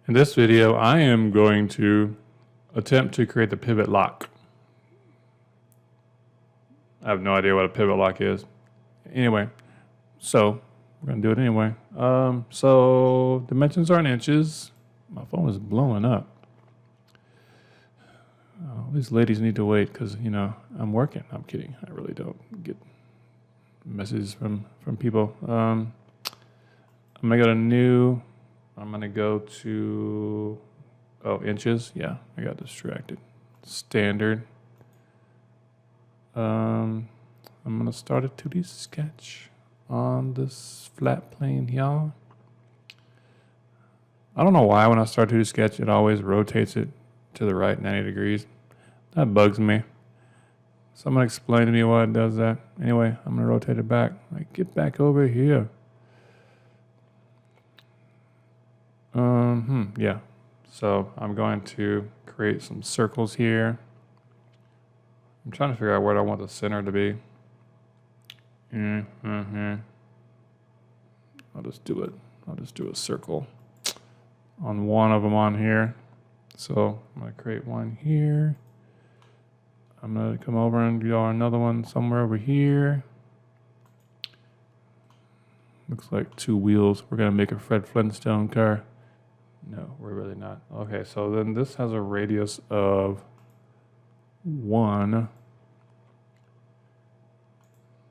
In this video, I am going to attempt to create the pivot lock. I have no idea what a pivot lock is. Anyway, so we're gonna do it anyway. So dimensions are in inches. My phone is blowing up. These ladies need to wait because, you know, I'm working. I'm kidding. I really don't get messages from people. I'm gonna go to new. I'm gonna go to, inches. Yeah, I got distracted. Standard. I'm gonna start a 2D sketch on this flat plane here. I don't know why when I start 2D sketch, it always rotates it to the right 90 degrees. That bugs me. Someone explain to me why it does that. Anyway, I'm gonna rotate it back. Like, get back over here. Yeah. So I'm going to create some circles here. I'm trying to figure out where I want the center to be. I'll just do it. I'll just do a circle on one of them on here. So I'm gonna create one here. I'm gonna come over and draw another one somewhere over here. Looks like two wheels. We're gonna make a Fred Flintstone car. No, we're really not. Okay, so then this has a radius of 1.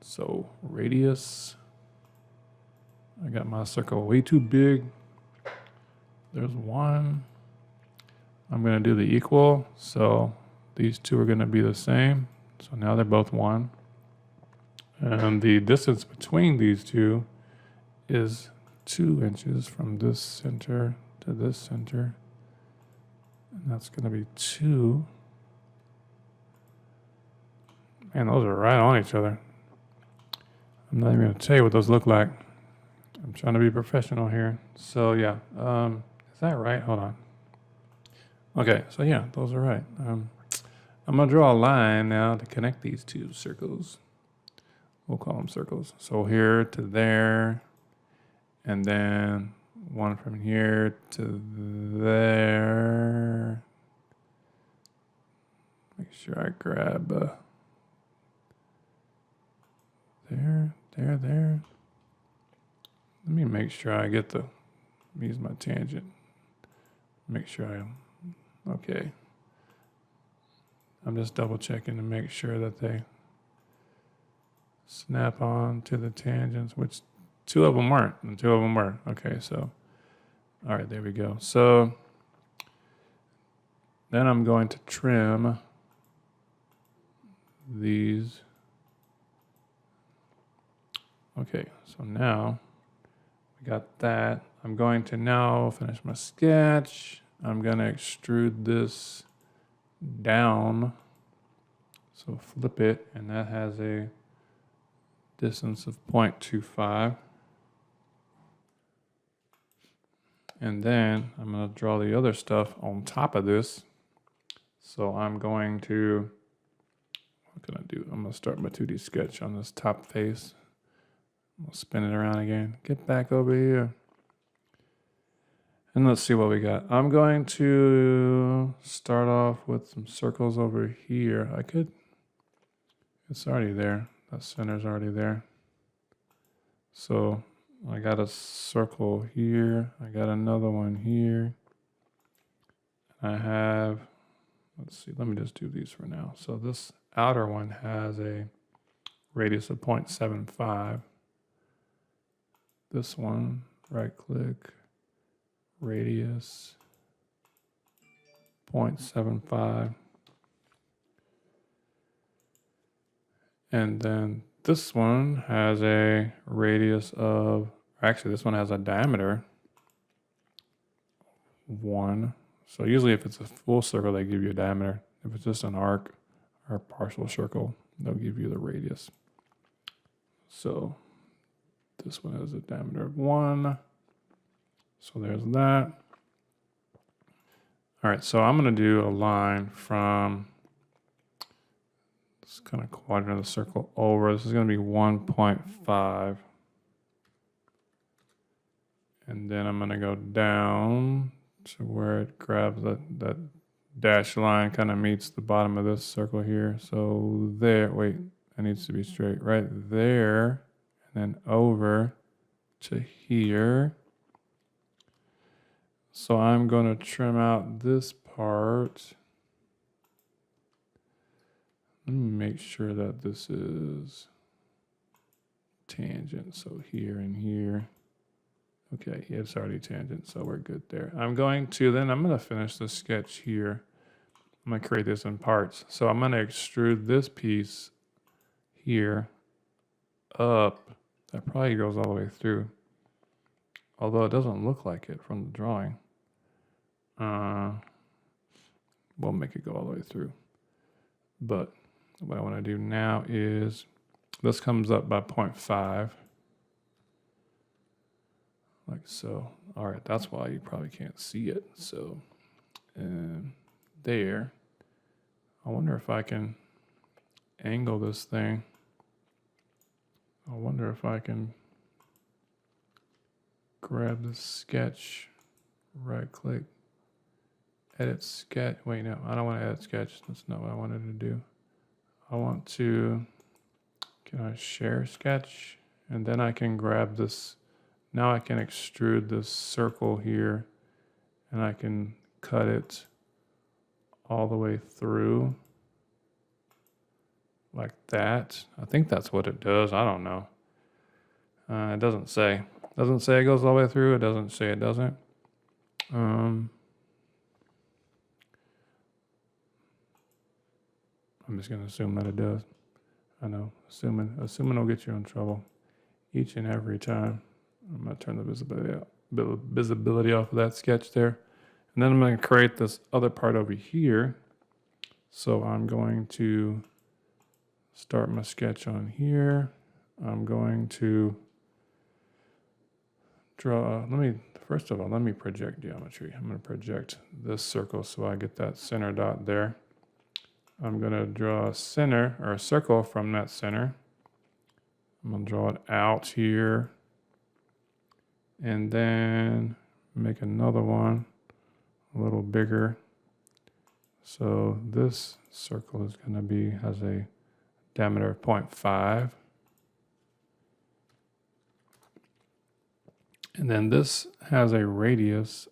So radius, I got my circle way too big. There's 1. I'm gonna do the equal. So these two are gonna be the same. So now they're both 1. And the distance between these two is 2 inches from this center to this center. And that's gonna be 2. Man, those are right on each other. I'm not even gonna tell you what those look like. I'm trying to be professional here. So yeah, is that right? Hold on. Okay, so yeah, those are right. I'm gonna draw a line now to connect these two circles. We'll call them circles. So here to there, and then one from here to there. Make sure I grab there. Let me make sure I get use my tangent. Make sure okay. I'm just double checking to make sure that they snap on to the tangents, which 2 of them weren't, and 2 of them were. Okay, so, all right, there we go. So then I'm going to trim these. Okay, so now we got that. I'm going to now finish my sketch. I'm going to extrude this down. So flip it, and that has a distance of 0.25. And then I'm going to draw the other stuff on top of this. So I'm going to, what can I do? I'm going to start my 2D sketch on this top face. We'll spin it around again. Get back over here. And let's see what we got. I'm going to start off with some circles over here. It's already there. That center's already there. So I got a circle here. I got another one here. I have, let's see, let me just do these for now. So this outer one has a radius of 0.75. This one, right click, radius, 0.75. And then this one has a radius of, actually this one has a diameter, 1. So usually if it's a full circle, they give you a diameter. If it's just an arc or a partial circle, they'll give you the radius. So this one has a diameter of 1. So there's that. All right, so I'm gonna do a line from this kind of quadrant of the circle over. This is gonna be 1.5. And then I'm gonna go down to where it grabs that dashed line kind of meets the bottom of this circle here. So there, wait, that needs to be straight right there, and then over to here. So I'm going to trim out this part. Let me make sure that this is tangent. So here and here. Okay, it's already tangent, so we're good there. I'm going to finish the sketch here. I'm going to create this in parts. So I'm going to extrude this piece here up. That probably goes all the way through. Although it doesn't look like it from the drawing. We'll make it go all the way through. But what I want to do now is, this comes up by 0.5. Like so. All right, that's why you probably can't see it. So, there. I wonder if I can angle this thing. I wonder if I can grab this sketch, right click, edit sketch. Wait, no, I don't want to edit sketch. That's not what I wanted to do. I want to, can I share sketch? And then I can grab this. Now I can extrude this circle here, and I can cut it all the way through like that. I think that's what it does. I don't know. It doesn't say. It doesn't say it goes all the way through. It doesn't say it doesn't. I'm just going to assume that it does. I know. Assuming will get you in trouble each and every time. I'm going to turn the visibility off of that sketch there. And then I'm going to create this other part over here. So I'm going to start my sketch on here. I'm going to draw, first of all, let me project geometry. I'm going to project this circle so I get that center dot there. I'm going to draw a center, or a circle from that center. I'm going to draw it out here. And then make another one a little bigger. So this circle is going to has a diameter of 0.5. And then this has a radius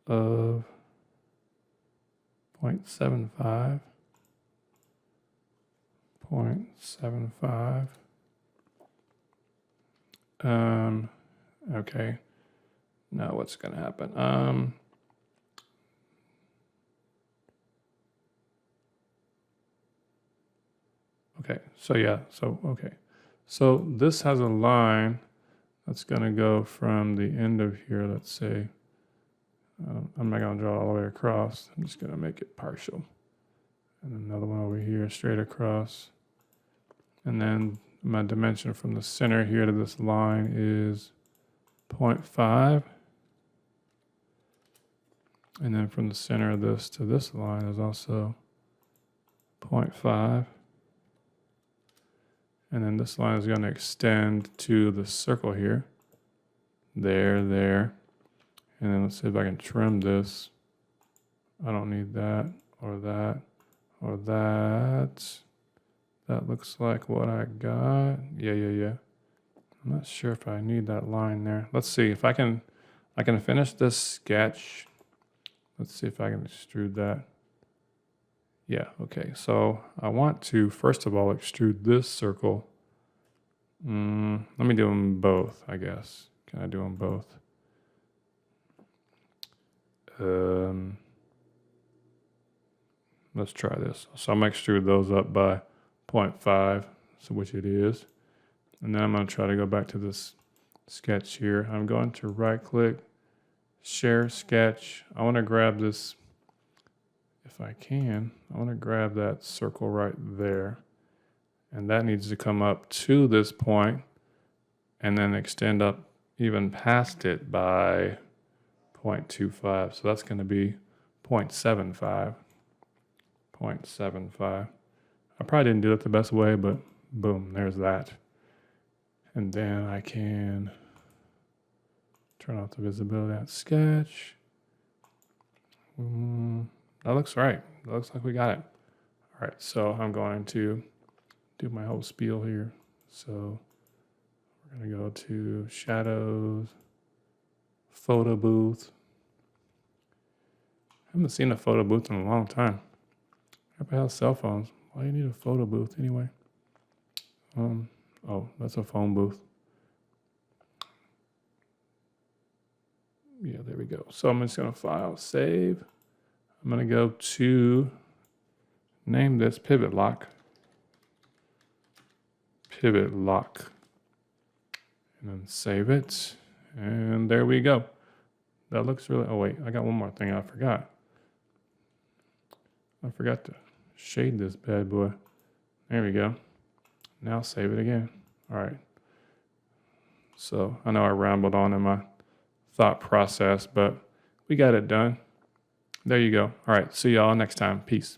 of 0.75. 0.75. Okay. Now what's going to happen? Okay. So this has a line that's going to go from the end of here, let's say. I'm not going to draw all the way across. I'm just going to make it partial. And another one over here, straight across. And then my dimension from the center here to this line is 0.5. And then from the center of this to this line is also 0.5. And then this line is going to extend to the circle here. There. And then let's see if I can trim this. I don't need that, or that, or that. That looks like what I got. Yeah. I'm not sure if I need that line there. Let's see if I can finish this sketch. Let's see if I can extrude that. Yeah, okay. So I want to, first of all, extrude this circle. Let me do them both, I guess. Can I do them both? Let's try this. So I'm going to extrude those up by 0.5, so which it is. And then I'm going to try to go back to this sketch here. I'm going to right click, share sketch. I want to grab this, if I can, I want to grab that circle right there. And that needs to come up to this point and then extend up even past it by 0.25. So that's going to be 0.75. 0.75. I probably didn't do it the best way, but boom, there's that. And then I can Turn off the visibility at sketch. That looks right. That looks like we got it. All right, so I'm going to do my whole spiel here. So we're going to go to shadows, photo booth. I haven't seen a photo booth in a long time. Everybody has cell phones. Why do you need a photo booth anyway? Oh, that's a phone booth. Yeah, there we go. So I'm just going to file, save. I'm going to go to name this pivot lock. Pivot lock. And then save it. And there we go. That looks really, oh wait, I got one more thing I forgot. I forgot to shade this bad boy. There we go. Now save it again. All right. So I know I rambled on in my thought process, but we got it done. There you go. All right. See y'all next time. Peace.